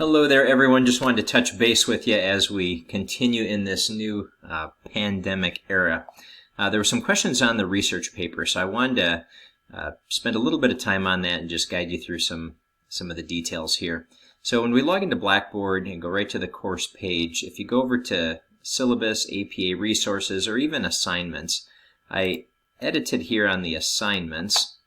Hello there everyone, just wanted to touch base with you as we continue in this new pandemic era. There were some questions on the research paper, so I wanted to spend a little bit of time on that and just guide you through some of the details here. So when we log into Blackboard and go right to the course page, if you go over to syllabus, APA resources, or even assignments, I edited here on the assignments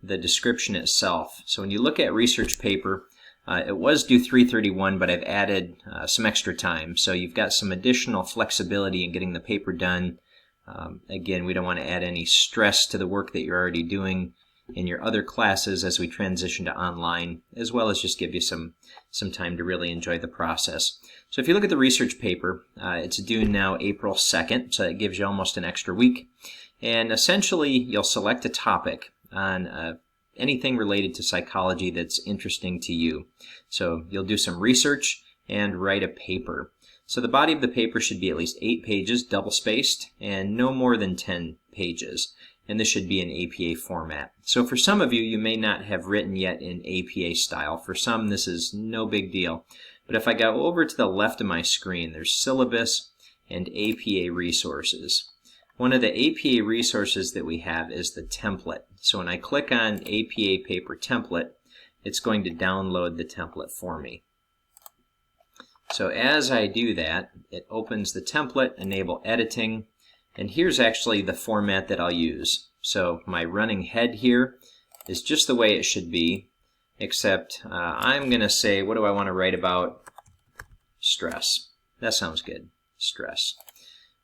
the description itself. So when you look at research paper, it was due 3/31, but I've added some extra time, so you've got some additional flexibility in getting the paper done. Again, we don't want to add any stress to the work that you're already doing in your other classes as we transition to online, as well as just give you some time to really enjoy the process. So if you look at the research paper, it's due now April 2nd, so that gives you almost an extra week. And essentially, you'll select a topic on anything related to psychology that's interesting to you. So you'll do some research and write a paper. So the body of the paper should be at least 8 pages, double-spaced, and no more than 10 pages. And this should be in APA format. So for some of you, you may not have written yet in APA style. For some, this is no big deal. But if I go over to the left of my screen, there's syllabus and APA resources. One of the APA resources that we have is the template. So when I click on APA paper template, it's going to download the template for me. So as I do that, it opens the template, enable editing, and here's actually the format that I'll use. So my running head here is just the way it should be, except I'm going to say, what do I want to write about? Stress. That sounds good. Stress.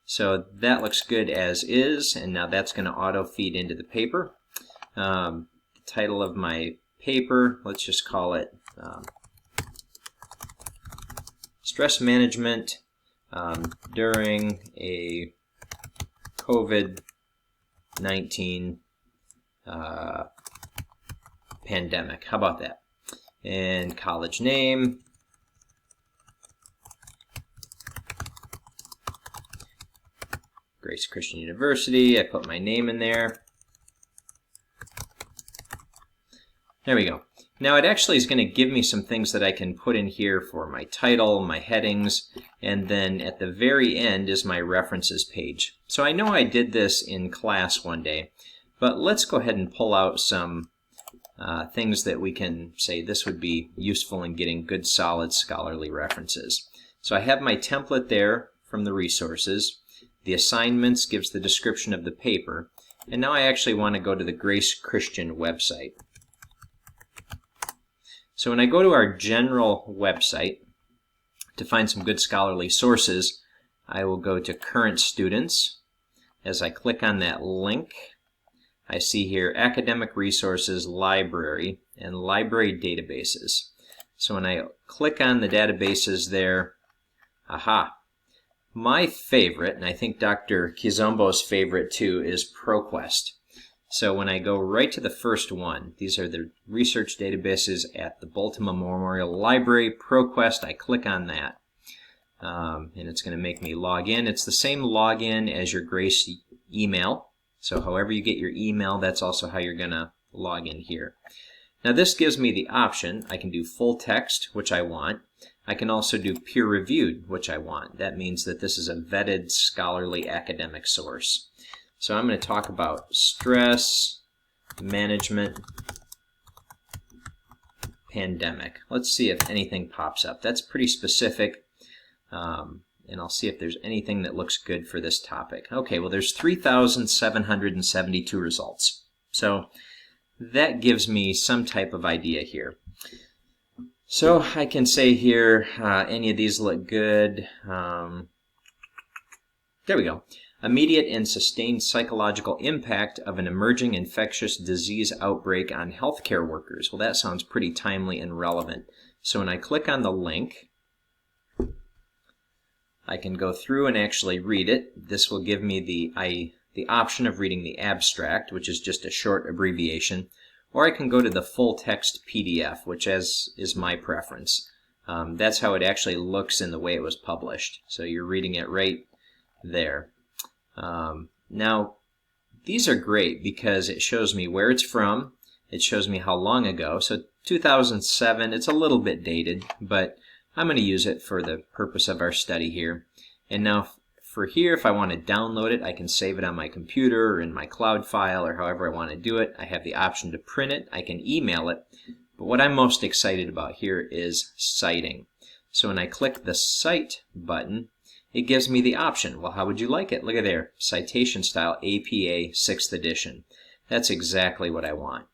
So that looks good as is, and now that's going to auto feed into the paper. The title of my paper, let's just call it Stress Management During a COVID-19 Pandemic. How about that? And college name. Grace Christian University. I put my name in there. There we go. Now it actually is going to give me some things that I can put in here for my title, my headings, and then at the very end is my references page. So I know I did this in class one day, but let's go ahead and pull out some things that we can say this would be useful in getting good solid scholarly references. So I have my template there from the resources. The assignments gives the description of the paper, and now I actually want to go to the Grace Christian website. So when I go to our general website to find some good scholarly sources, I will go to Current Students. As I click on that link, I see here Academic Resources, Library, and Library Databases. So when I click on the databases there, aha! My favorite, and I think Dr. Kizombo's favorite too, is ProQuest. So when I go right to the first one, these are the research databases at the Bolton Memorial Library. ProQuest, I click on that. And it's going to make me log in. It's the same login as your Grace email. So however you get your email, that's also how you're going to log in here. Now this gives me the option. I can do full text, which I want. I can also do peer-reviewed, which I want. That means that this is a vetted scholarly academic source. So I'm going to talk about stress management pandemic. Let's see if anything pops up. That's pretty specific, and I'll see if there's anything that looks good for this topic. Okay, well there's 3,772 results. So that gives me some type of idea here. So I can say here, any of these look good. There we go. Immediate and sustained psychological impact of an emerging infectious disease outbreak on healthcare workers. Well, that sounds pretty timely and relevant. So when I click on the link, I can go through and actually read it. This will give me the option of reading the abstract, which is just a short abbreviation, or I can go to the full text PDF, which is my preference. That's how it actually looks in the way it was published. So you're reading it right there. Now, these are great because it shows me where it's from, it shows me how long ago, so 2007, it's a little bit dated, but I'm going to use it for the purpose of our study here. And now for here, if I want to download it, I can save it on my computer or in my cloud file or however I want to do it. I have the option to print it. I can email it. But what I'm most excited about here is citing. So when I click the Cite button, it gives me the option. Well, how would you like it? Look at there, citation style APA 6th edition. That's exactly what I want.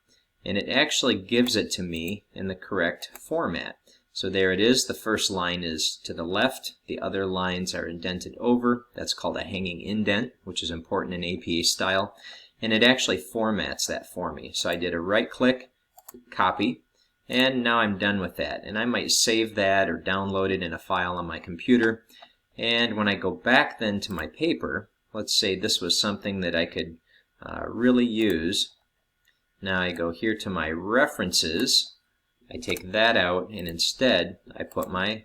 And it actually gives it to me in the correct format. So there it is. The first line is to the left. The other lines are indented over. That's called a hanging indent, which is important in APA style. And it actually formats that for me. So I did a right click, copy, and now I'm done with that. And I might save that or download it in a file on my computer. And when I go back then to my paper, let's say this was something that I could really use. Now I go here to my references. I take that out, and instead I put my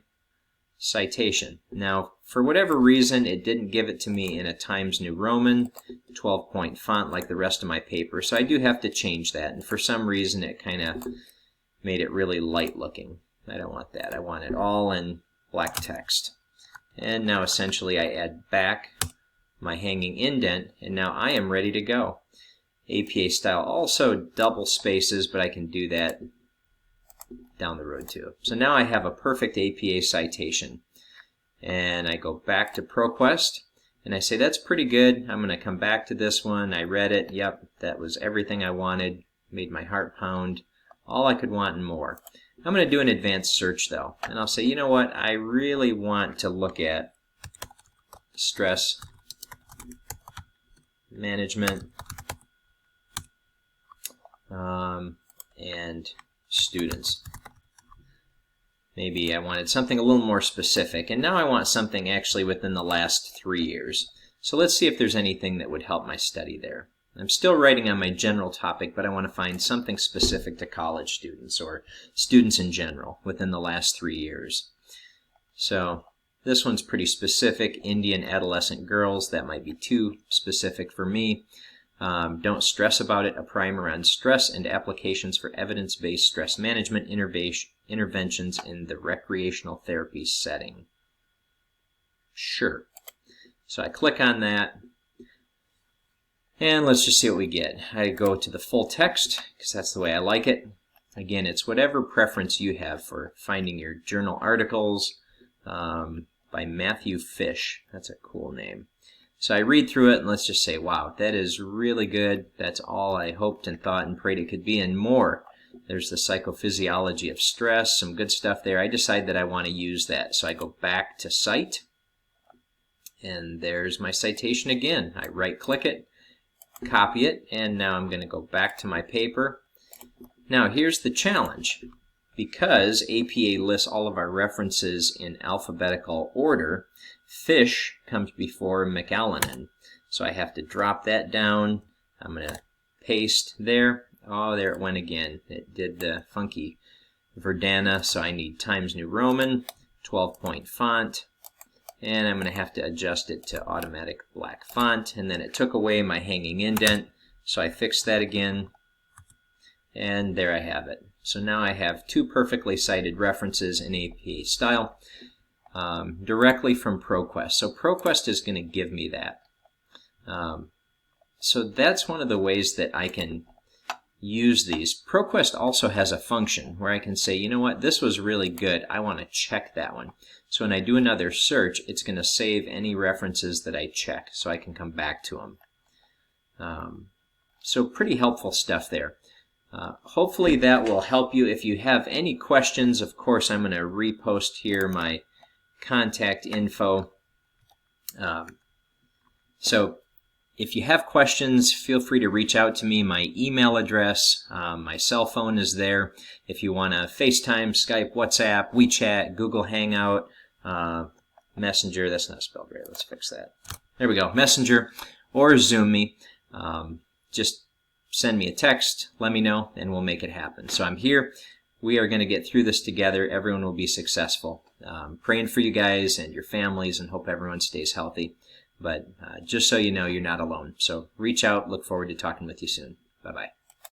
citation. Now, for whatever reason, it didn't give it to me in a Times New Roman 12-point font like the rest of my paper, so I do have to change that. And for some reason, it kind of made it really light looking. I don't want that. I want it all in black text. And now essentially I add back my hanging indent, and now I am ready to go. APA style also double spaces, but I can do that down the road too. So now I have a perfect APA citation. And I go back to ProQuest, and I say that's pretty good. I'm going to come back to this one. I read it. Yep, that was everything I wanted. Made my heart pound. All I could want and more. I'm going to do an advanced search though, and I'll say, you know what, I really want to look at stress management and students. Maybe I wanted something a little more specific, and now I want something actually within the last 3 years. So let's see if there's anything that would help my study there. I'm still writing on my general topic, but I want to find something specific to college students or students in general within the last 3 years. So this one's pretty specific, Indian adolescent girls. That might be too specific for me. Don't stress about it, a primer on stress and applications for evidence-based stress management interventions in the recreational therapy setting. Sure. So I click on that. And let's just see what we get. I go to the full text because that's the way I like it. Again, it's whatever preference you have for finding your journal articles by Matthew Fish. That's a cool name. So I read through it and let's just say, wow, that is really good. That's all I hoped and thought and prayed it could be and more. There's the psychophysiology of stress, some good stuff there. I decide that I want to use that. So I go back to Cite, and there's my citation again. I right-click it, copy it, and now I'm going to go back to my paper. Now here's the challenge. Because APA lists all of our references in alphabetical order, Fish comes before McAllenan. So I have to drop that down. I'm going to paste there. Oh, there it went again. It did the funky Verdana, so I need Times New Roman, 12-point font. And I'm going to have to adjust it to automatic black font. And then it took away my hanging indent, so I fixed that again. And there I have it. So now I have two perfectly cited references in APA style directly from ProQuest. So ProQuest is going to give me that. So that's one of the ways that I can use these. ProQuest also has a function where I can say, you know what, this was really good. I want to check that one. So when I do another search, it's going to save any references that I check so I can come back to them. So pretty helpful stuff there. Hopefully that will help you. If you have any questions, of course, I'm going to repost here my contact info. So if you have questions, feel free to reach out to me. My email address, my cell phone is there. If you want to FaceTime, Skype, WhatsApp, WeChat, Google Hangout, Messenger, that's not spelled right, let's fix that. There we go, Messenger, or Zoom me. Just send me a text, let me know, and we'll make it happen. So I'm here. We are going to get through this together. Everyone will be successful. Praying for you guys and your families and hope everyone stays healthy. But just so you know, you're not alone. So reach out. Look forward to talking with you soon. Bye-bye.